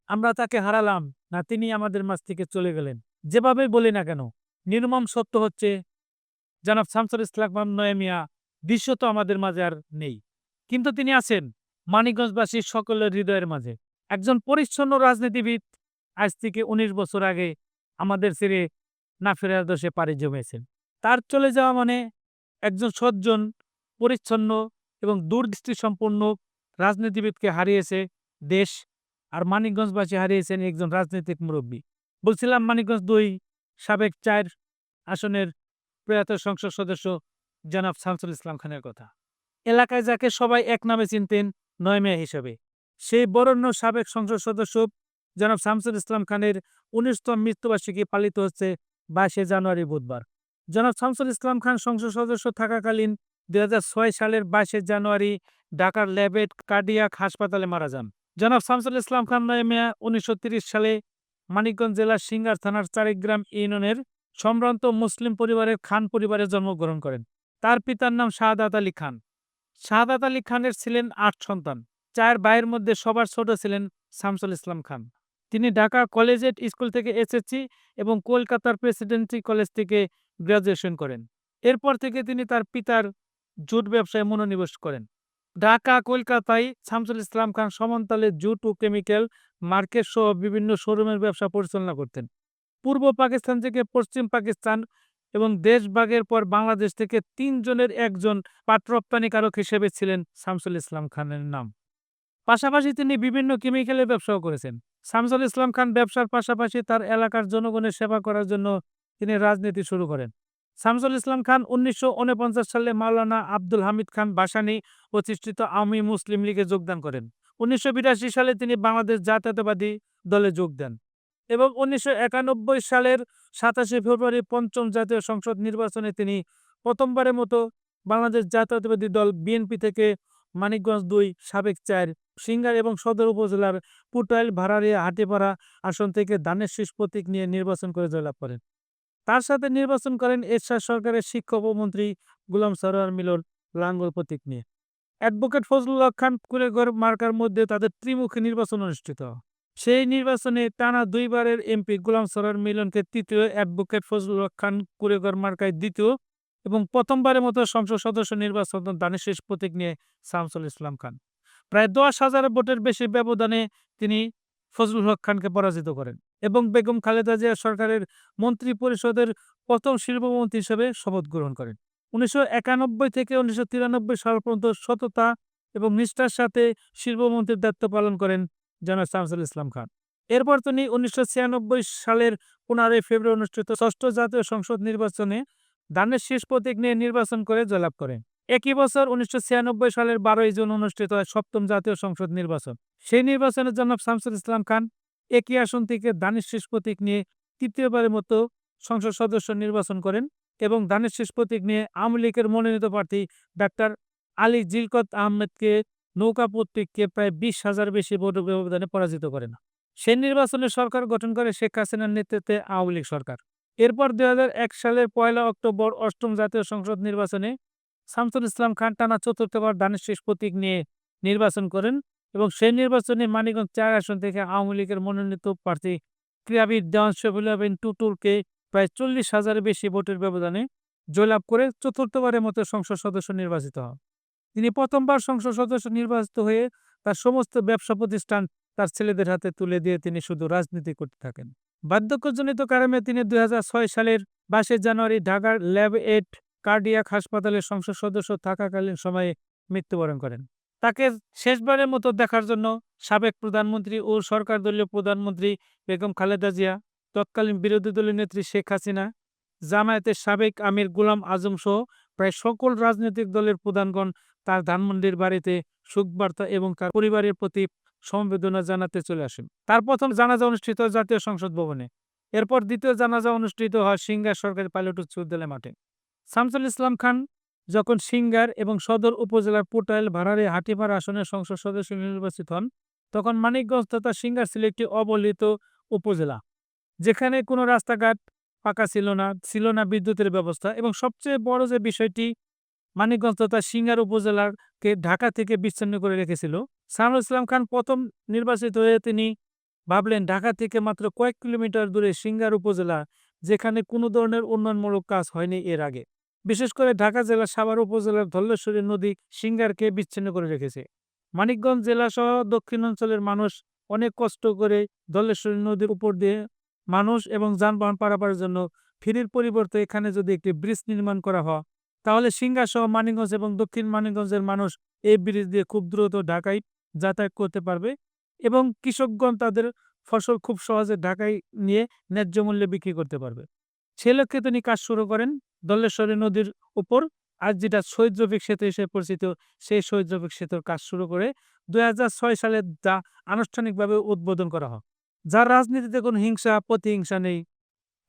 আমরা তাকে হারালাম, না তিনি আমাদের মাঝ থেকে চলে গেলেন। যেভাবেই বলি না কেন, নির্মম সত্য হচ্ছে জনাব শামসুল ইসলাম নয় মিয়া দৃশ্যত আমাদের মাঝে আর নেই। কিন্তু তিনি আছেন মানিকগঞ্জবাসীর সকলের হৃদয়ের মাঝে। একজন পরিচ্ছন্ন রাজনীতিবিদ আজ থেকে ১৯ বছর আগে আমাদের ছেড়ে না ফেরার দেশে পাড়ি জমিয়েছেন। তার চলে যাওয়া মানে একজন সজ্জন, পরিচ্ছন্ন এবং দূরদৃষ্টিসম্পন্ন রাজনীতিবিদকে হারিয়েছে দেশ। আর মানিকগঞ্জবাসী হারিয়েছেন একজন রাজনৈতিক মুরব্বী। বলছিলাম মানিকগঞ্জ ২ সাবেক ৪ আসনের প্রয়াত সংসদ সদস্য জনাব শামসুল ইসলাম খানের কথা। এলাকায় যাকে সবাই এক নামে চিনতেন নয় মেয়া হিসেবে। সেই বরেণ্য সাবেক সংসদ সদস্য জনাব শামসুল ইসলাম খানের ১৯তম মৃত্যুবার্ষিকী পালিত হচ্ছে ২২শে জানুয়ারি বুধবার। জনাব শামসুল ইসলাম খান সংসদ সদস্য থাকাকালীন ২০০৬ সালের ২২শে জানুয়ারি ঢাকার ল্যাবেট কার্ডিয়াক হাসপাতালে মারা যান। জনাব শামসুল ইসলাম খান নয় মেয়া ১৯৩০ সালে মানিকগঞ্জ জেলার সিংগার থানার চারিগ্রাম ইউনিয়নের সম্ভ্রান্ত মুসলিম পরিবারের খান পরিবারে জন্মগ্রহণ করেন। তার পিতার নাম শাহাদাত আলী খান। শাহাদাত আলী খানের ছিলেন ৮ সন্তান। ৪ ভাইয়ের মধ্যে সবার ছোট ছিলেন শামসুল ইসলাম খান। তিনি ঢাকা কলেজিয়েট স্কুল থেকে এসএসসি এবং কলকাতার প্রেসিডেন্সি কলেজ থেকে গ্র্যাজুয়েশন করেন। এরপর থেকে তিনি তার পিতার জুট ব্যবসায় মনোনিবেশ করেন। ঢাকা, কলকাতায় শামসুল ইসলাম খান সমান্তালে জুট ও কেমিক্যাল মার্কেট সহ বিভিন্ন শোরুমের ব্যবসা পরিচালনা করতেন। পূর্ব পাকিস্তান থেকে পশ্চিম পাকিস্তান এবং দেশভাগের পর বাংলাদেশ থেকে ৩ জনের একজন পাট রপ্তানিকারক হিসেবে ছিলেন শামসুল ইসলাম খানের নাম। পাশাপাশি তিনি বিভিন্ন কেমিক্যালের ব্যবসাও করেছেন। শামসুল ইসলাম খান ব্যবসার পাশাপাশি তার এলাকার জনগণের সেবা করার জন্য তিনি রাজনীতি শুরু করেন। শামসুল ইসলাম খান ১৯৪৯ সালে মাওলানা আব্দুল হামিদ খান ভাসানী প্রতিষ্ঠিত আওয়ামী মুসলিম লীগে যোগদান করেন। ১৯৮২ সালে তিনি বাংলাদেশ জাতীয়তাবাদী দলে যোগ দেন এবং ১৯৯১ সালের ২৭শে ফেব্রুয়ারি পঞ্চম জাতীয় সংসদ নির্বাচনে তিনি প্রথমবারের মতো বাংলাদেশ জাতীয়তাবাদী দল বিএনপি থেকে মানিকগঞ্জ ২ সাবেক ৪ সিংগার এবং সদর উপজেলার পুটাইল, ভাড়ারিয়া, হাটিপাড়া আসন থেকে ধানের শীষ প্রতীক নিয়ে নির্বাচন করে জয়লাভ করেন। তার সাথে নির্বাচন করেন এরশাদ সরকারের শিক্ষা উপমন্ত্রী গোলাম সরোয়ার মিলন লাঙ্গল প্রতীক নিয়ে। অ্যাডভোকেট ফজলুল হক খান কুলেঘর মার্কার মধ্যে তাদের ত্রিমুখী নির্বাচন অনুষ্ঠিত হয়। সেই নির্বাচনে টানা ২ বারের এমপি গোলাম সরোয়ার মিলনকে তৃতীয়, অ্যাডভোকেট ফজলুল হক খান কুলেঘর মার্কায় দ্বিতীয় এবং প্রথমবারের মতো সংসদ সদস্য নির্বাচন ধানের শীষ প্রতীক নিয়ে শামসুল ইসলাম খান। প্রায় ১০,০০০ ভোটের বেশি ব্যবধানে তিনি ফজলুল হক খানকে পরাজিত করেন এবং বেগম খালেদা জিয়া সরকারের মন্ত্রী পরিষদের প্রথম শিল্পমন্ত্রী হিসেবে শপথ গ্রহণ করেন। ১৯৯১ থেকে ১৯৯৩ সাল পর্যন্ত সততা এবং নিষ্ঠার সাথে শিল্পমন্ত্রীর দায়িত্ব পালন করেন জনাব শামসুল ইসলাম খান। এরপর তিনি ১৯৯৬ সালের ১৫ ফেব্রুয়ারি অনুষ্ঠিত ষষ্ঠ জাতীয় সংসদ নির্বাচনে ধানের শীষ প্রতীক নিয়ে নির্বাচন করে জয়লাভ করেন। একই বছর ১৯৯৬ সালের ১২ জুন অনুষ্ঠিত হয় সপ্তম জাতীয় সংসদ নির্বাচন। সেই নির্বাচনে জনাব শামসুল ইসলাম খান একই আসন থেকে ধানের শীষ প্রতীক নিয়ে তৃতীয়বারের মতো সংসদ সদস্য নির্বাচন করেন এবং ধানের শীষ প্রতীক নিয়ে আওয়ামী লীগের মনোনীত প্রার্থী ডাক্তার আলী জিলকত আহমেদকে নৌকা প্রতীককে প্রায় ২০,০০০ বেশি ভোটের ব্যবধানে পরাজিত করেন। সেই নির্বাচনে সরকার গঠন করে শেখ হাসিনার নেতৃত্বে আওয়ামী লীগ সরকার। এরপর ২০০১ সালের ১ অক্টোবর অষ্টম জাতীয় সংসদ নির্বাচনে শামসুল ইসলাম খান টানা চতুর্থবার ধানের শীষ প্রতীক নিয়ে নির্বাচন করেন এবং সেই নির্বাচনে মানিকগঞ্জ ৪ আসন থেকে আওয়ামী লীগের মনোনীত প্রার্থী ক্রীড়াবিদ দেওয়ান শফিউল্লাহ বিন টুটুলকে প্রায় ৪০,০০০ বেশি ভোটের ব্যবধানে জয়লাভ করে চতুর্থবারের মতো সংসদ সদস্য নির্বাচিত হন। তিনি প্রথমবার সংসদ সদস্য নির্বাচিত হয়ে তার সমস্ত ব্যবসা প্রতিষ্ঠান তার ছেলেদের হাতে তুলে দিয়ে তিনি শুধু রাজনীতি করতে থাকেন। বার্ধক্যজনিত কারণে তিনি ২০০৬ সালের ২২শে জানুয়ারি ঢাকার ল্যাব এইড কার্ডিয়াক হাসপাতালের সংসদ সদস্য থাকাকালীন সময়ে মৃত্যুবরণ করেন। তাকে শেষবারের মতো দেখার জন্য সাবেক প্রধানমন্ত্রী ও সরকার দলীয় প্রধানমন্ত্রী বেগম খালেদা জিয়া, তৎকালীন বিরোধী দলীয় নেত্রী শেখ হাসিনা, জামায়াতের সাবেক আমির গোলাম আজম সহ প্রায় সকল রাজনৈতিক দলের প্রধানগণ তার ধানমন্ডির বাড়িতে শোকবার্তা এবং তার পরিবারের প্রতি সমবেদনা জানাতে চলে আসেন। তার প্রথম জানাজা অনুষ্ঠিত হয় জাতীয় সংসদ ভবনে। এরপর দ্বিতীয় জানাজা অনুষ্ঠিত হয় সিংগার সরকারি পাইলট উচ্চ বিদ্যালয় মাঠে। শামসুল ইসলাম খান যখন সিংগার এবং সদর উপজেলার পুটাইল, ভাড়ারিয়া, হাটিপাড়া আসনের সংসদ সদস্য নির্বাচিত হন তখন মানিকগঞ্জ তথা সিংগার ছিল একটি অবহেলিত উপজেলা, যেখানে কোনো রাস্তাঘাট পাকা ছিল না বিদ্যুতের ব্যবস্থা এবং সবচেয়ে বড় যে বিষয়টি মানিকগঞ্জ তথা সিংগার উপজেলাকে ঢাকা থেকে বিচ্ছিন্ন করে রেখেছিল। শামসুল ইসলাম খান প্রথম নির্বাচিত হয়ে তিনি ভাবলেন ঢাকা থেকে মাত্র কয়েক কিলোমিটার দূরে সিংগার উপজেলা, যেখানে কোনো ধরনের উন্নয়নমূলক কাজ হয়নি এর আগে। বিশেষ করে ঢাকা জেলার সাভার উপজেলার ধলেশ্বরী নদী সিংগারকে বিচ্ছিন্ন করে রেখেছে। মানিকগঞ্জ জেলা সহ দক্ষিণাঞ্চলের মানুষ অনেক কষ্ট করে ধলেশ্বরী নদীর উপর দিয়ে মানুষ এবং যানবাহন পারাপারের জন্য ফেরির পরিবর্তে এখানে যদি একটি ব্রিজ নির্মাণ করা হয়, তাহলে সিংগার সহ মানিকগঞ্জ এবং দক্ষিণ মানিকগঞ্জের মানুষ এই ব্রিজ দিয়ে খুব দ্রুত ঢাকায় যাতায়াত করতে পারবে এবং কৃষকগণ তাদের ফসল খুব সহজে ঢাকায় নিয়ে ন্যায্য মূল্যে বিক্রি করতে পারবে। সে লক্ষ্যে তিনি কাজ শুরু করেন ধলেশ্বরী নদীর উপর, আজ যেটা শহীদ রফিক সেতু হিসেবে পরিচিত, সেই শহীদ রফিক সেতুর কাজ শুরু করে ২০০৬ সালে যা আনুষ্ঠানিকভাবে উদ্বোধন করা হয়। যার রাজনীতিতে কোনো হিংসা প্রতিহিংসা নেই।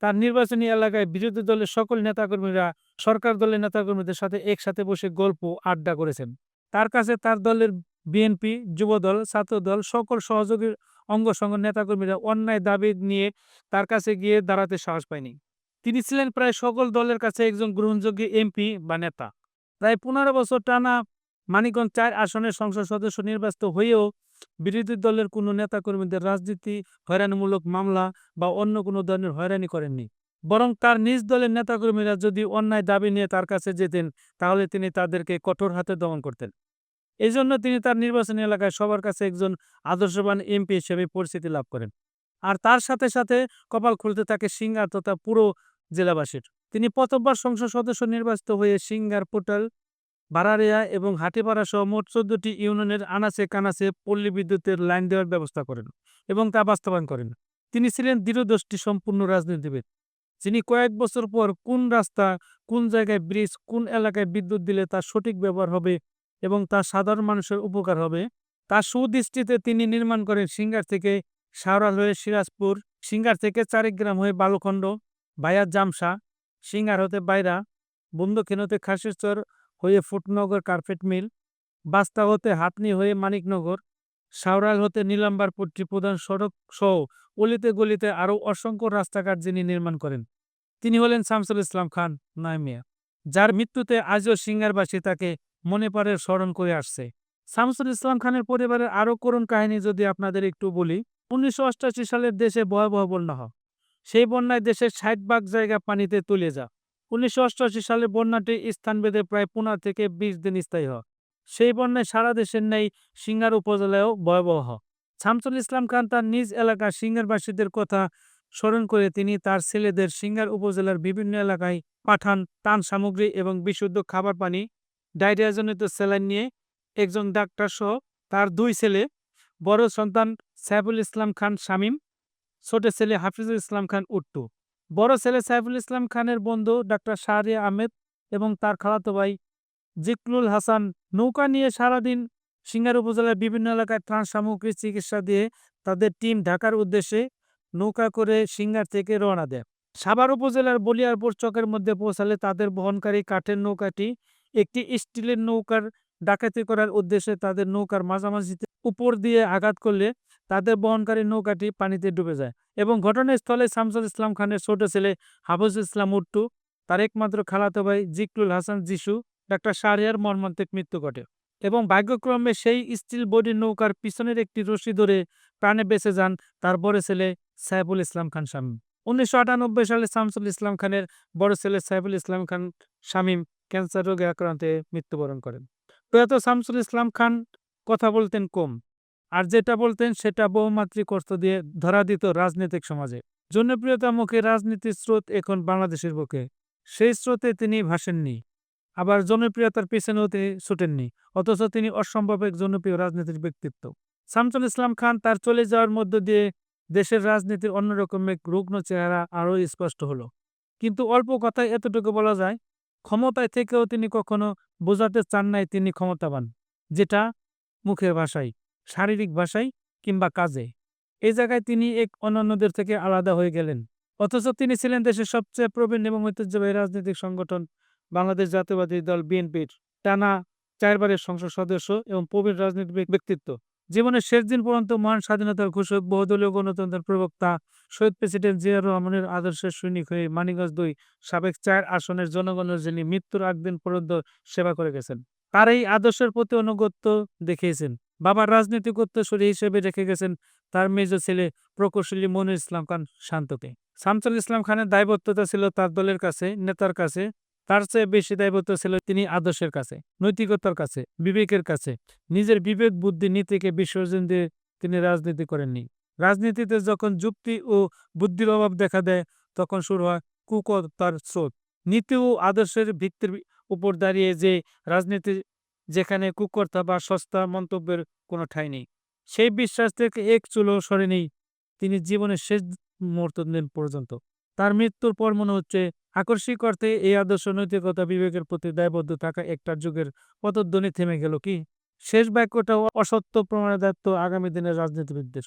তার নির্বাচনী এলাকায় বিরোধী দলের সকল নেতাকর্মীরা সরকার দলের নেতাকর্মীদের সাথে একসাথে বসে গল্প আড্ডা করেছেন। তার কাছে তার দলের বিএনপি, যুবদল, ছাত্রদল সকল সহযোগী অঙ্গ সংগঠন নেতাকর্মীরা অন্যায় দাবি নিয়ে তার কাছে গিয়ে দাঁড়াতে সাহস পায়নি। তিনি ছিলেন প্রায় সকল দলের কাছে একজন গ্রহণযোগ্য এমপি বা নেতা। প্রায় ১৫ বছর টানা মানিকগঞ্জ ৪ আসনের সংসদ সদস্য নির্বাচিত হয়েও বিরোধী দলের কোনো নেতাকর্মীদের রাজনীতি, হয়রানিমূলক মামলা বা অন্য কোনো ধরনের হয়রানি করেননি। বরং তার নিজ দলের নেতাকর্মীরা যদি অন্যায় দাবি নিয়ে তার কাছে যেতেন, তাহলে তিনি তাদেরকে কঠোর হাতে দমন করতেন। এজন্য তিনি তার নির্বাচনী এলাকায় সবার কাছে একজন আদর্শবান এমপি হিসেবে পরিচিতি লাভ করেন। আর তার সাথে সাথে কপাল খুলতে থাকে সিংগার তথা পুরো জেলাবাসীর। তিনি প্রথমবার সংসদ সদস্য নির্বাচিত হয়ে সিংগার, পোটাল, বারারিয়া এবং হাটিপাড়া সহ মোট ১৪টি ইউনিয়নের আনাচে কানাচে পল্লী বিদ্যুতের লাইন দেওয়ার ব্যবস্থা করেন এবং তা বাস্তবায়ন করেন। তিনি ছিলেন দৃঢ়দৃষ্টি সম্পূর্ণ রাজনীতিবিদ, যিনি কয়েক বছর পর কোন রাস্তা, কোন জায়গায় ব্রিজ, কোন এলাকায় বিদ্যুৎ দিলে তার সঠিক ব্যবহার হবে এবং তা সাধারণ মানুষের উপকার হবে, তার সুদৃষ্টিতে তিনি নির্মাণ করেন সিংগার থেকে শাহরাল হয়ে সিরাজপুর, সিংগার থেকে চারিগ্রাম হয়ে বালুখণ্ড ভায়া জামসা, সিংগার হতে বাইরা, বন্দুকহীন হতে খাসিরচর হয়ে ফুটনগর কার্পেট মিল, বাস্তা হতে হাতনি হয়ে মানিকনগর, শাওরাল হতে নীলাম্বারপট্টি প্রধান সড়ক সহ অলিতে গলিতে আরও অসংখ্য রাস্তাঘাট যিনি নির্মাণ করেন, তিনি হলেন শামসুল ইসলাম খান নয় মিয়া, যার মৃত্যুতে আজও সিঙ্গারবাসী তাকে মনে পড়ে স্মরণ করে আসছে। শামসুল ইসলাম খানের পরিবারের আরও করুণ কাহিনী যদি আপনাদের একটু বলি। ১৯৮৮ সালের দেশে ভয়াবহ বন্যা হয়। সেই বন্যায় দেশের ৬০ ভাগ জায়গা পানিতে তলিয়ে যায়। ১৯৮৮ সালে বন্যাটি স্থান ভেদে প্রায় ১৫ থেকে ২০ দিন স্থায়ী হয়। সেই বন্যায় সারা দেশের ন্যায় সিংগার উপজেলায়ও ভয়াবহ হয়। শামসুল ইসলাম খান তার নিজ এলাকার সিংগারবাসীদের কথা স্মরণ করে তিনি তার ছেলেদের সিংগার উপজেলার বিভিন্ন এলাকায় পাঠান ত্রাণ সামগ্রী এবং বিশুদ্ধ খাবার পানি, ডায়রিয়াজনিত স্যালাইন নিয়ে একজন ডাক্তার সহ তার ২ ছেলে, বড় সন্তান সাইফুল ইসলাম খান শামীম, ছোট ছেলে হাফিজুল ইসলাম খান উট্টু। বড় ছেলে সাইফুল ইসলাম খানের বন্ধু ডাক্তার শাহরিয়া আহমেদ এবং তার খালাতো ভাই জিকলুল হাসান নৌকা নিয়ে সারাদিন সিংগার উপজেলার বিভিন্ন এলাকায় ত্রাণ সামগ্রী চিকিৎসা দিয়ে তাদের টিম ঢাকার উদ্দেশ্যে নৌকা করে সিংগার থেকে রওনা দেয়। সাভার উপজেলার বলিয়ারপুর চকের মধ্যে পৌঁছালে তাদের বহনকারী কাঠের নৌকাটি একটি স্টিলের নৌকার ডাকাতি করার উদ্দেশ্যে তাদের নৌকার মাঝামাঝিতে উপর দিয়ে আঘাত করলে তাদের বহনকারী নৌকাটি পানিতে ডুবে যায় এবং ঘটনাস্থলে শামসুল ইসলাম খানের ছোট ছেলে হাফিজুল ইসলাম উট্টু, তার একমাত্র খালাতো ভাই জিকলুল হাসান যিশু, ডাক্তার শাহরিয়ার মর্মান্তিক মৃত্যু ঘটে এবং ভাগ্যক্রমে সেই স্টিল বডি নৌকার পিছনের একটি রশি ধরে প্রাণে বেঁচে যান তার বড় ছেলে সাইফুল ইসলাম খান শামীম। ১৯৯৮ সালে শামসুল ইসলাম খানের বড় ছেলে সাইফুল ইসলাম খান শামীম ক্যান্সার রোগে আক্রান্তে মৃত্যুবরণ করেন। প্রয়াত শামসুল ইসলাম খান কথা বলতেন কম, আর যেটা বলতেন সেটা বহুমাত্রিক অর্থ দিয়ে ধরা দিত রাজনৈতিক সমাজে। জনপ্রিয়তা মুখে রাজনীতির স্রোত এখন বাংলাদেশের বুকে, সেই স্রোতে তিনি ভাসেননি, আবার জনপ্রিয়তার পেছনেও তিনি ছুটেননি, অথচ তিনি অসম্ভব এক জনপ্রিয় রাজনীতির ব্যক্তিত্ব। শামসুল ইসলাম খান তার চলে যাওয়ার মধ্য দিয়ে দেশের রাজনীতির অন্যরকম এক রুগ্ন চেহারা আরও স্পষ্ট হলো। কিন্তু অল্প কথায় এতটুকু বলা যায়, ক্ষমতায় থেকেও তিনি কখনো বোঝাতে চান নাই তিনি ক্ষমতাবান, যেটা মুখের ভাষায়, শারীরিক ভাষায় কিংবা কাজে। এই জায়গায় তিনি এক অন্যান্যদের থেকে আলাদা হয়ে গেলেন। অথচ তিনি ছিলেন দেশের সবচেয়ে প্রবীণ এবং ঐতিহ্যবাহী রাজনৈতিক সংগঠন বাংলাদেশ জাতীয়বাদী দল বিএনপির টানা ৪ বারের সংসদ সদস্য এবং প্রবীণ রাজনৈতিক ব্যক্তিত্ব। জীবনের শেষ দিন পর্যন্ত মহান স্বাধীনতার ঘোষক, বহুদলীয় গণতন্ত্রের প্রবক্তা, শহীদ প্রেসিডেন্ট জিয়া রহমানের আদর্শের সৈনিক হয়ে মানিকগঞ্জ ২ সাবেক ৪ আসনের জনগণের যিনি মৃত্যুর আগ দিন পর্যন্ত সেবা করে গেছেন, তার এই আদর্শের প্রতি অনুগত্য দেখিয়েছেন। বাবার রাজনৈতিক উত্তরসূরি হিসেবে রেখে গেছেন তার মেজ ছেলে প্রকৌশলী মনির ইসলাম খান শান্তকে। শামসুল ইসলাম খানের দায়বদ্ধতা ছিল তার দলের কাছে, নেতার কাছে। তার চেয়ে বেশি দায়বদ্ধ ছিল তিনি আদর্শের কাছে, নৈতিকতার কাছে, বিবেকের কাছে। নিজের বিবেক বুদ্ধি নীতিকে বিসর্জন দিয়ে তিনি রাজনীতি করেননি। রাজনীতিতে যখন যুক্তি ও বুদ্ধির অভাব দেখা দেয়, তখন শুরু হয় কুকর্তার স্রোত। নীতি ও আদর্শের ভিত্তির উপর দাঁড়িয়ে যে রাজনীতি, যেখানে কুকর্তা বা সস্তা মন্তব্যের কোনো ঠাঁই নেই। সেই বিশ্বাস থেকে এক চুলও সরেনি তিনি জীবনের শেষ মুহূর্ত দিন পর্যন্ত। তার মৃত্যুর পর মনে হচ্ছে আকস্মিক অর্থে এই আদর্শ, নৈতিকতা, বিবেকের প্রতি দায়বদ্ধ থাকা একটা যুগের পতধ্বনি থেমে গেল কি? শেষ বাক্যটাও অসত্য প্রমাণের দায়িত্ব আগামী দিনের রাজনীতিবিদদের।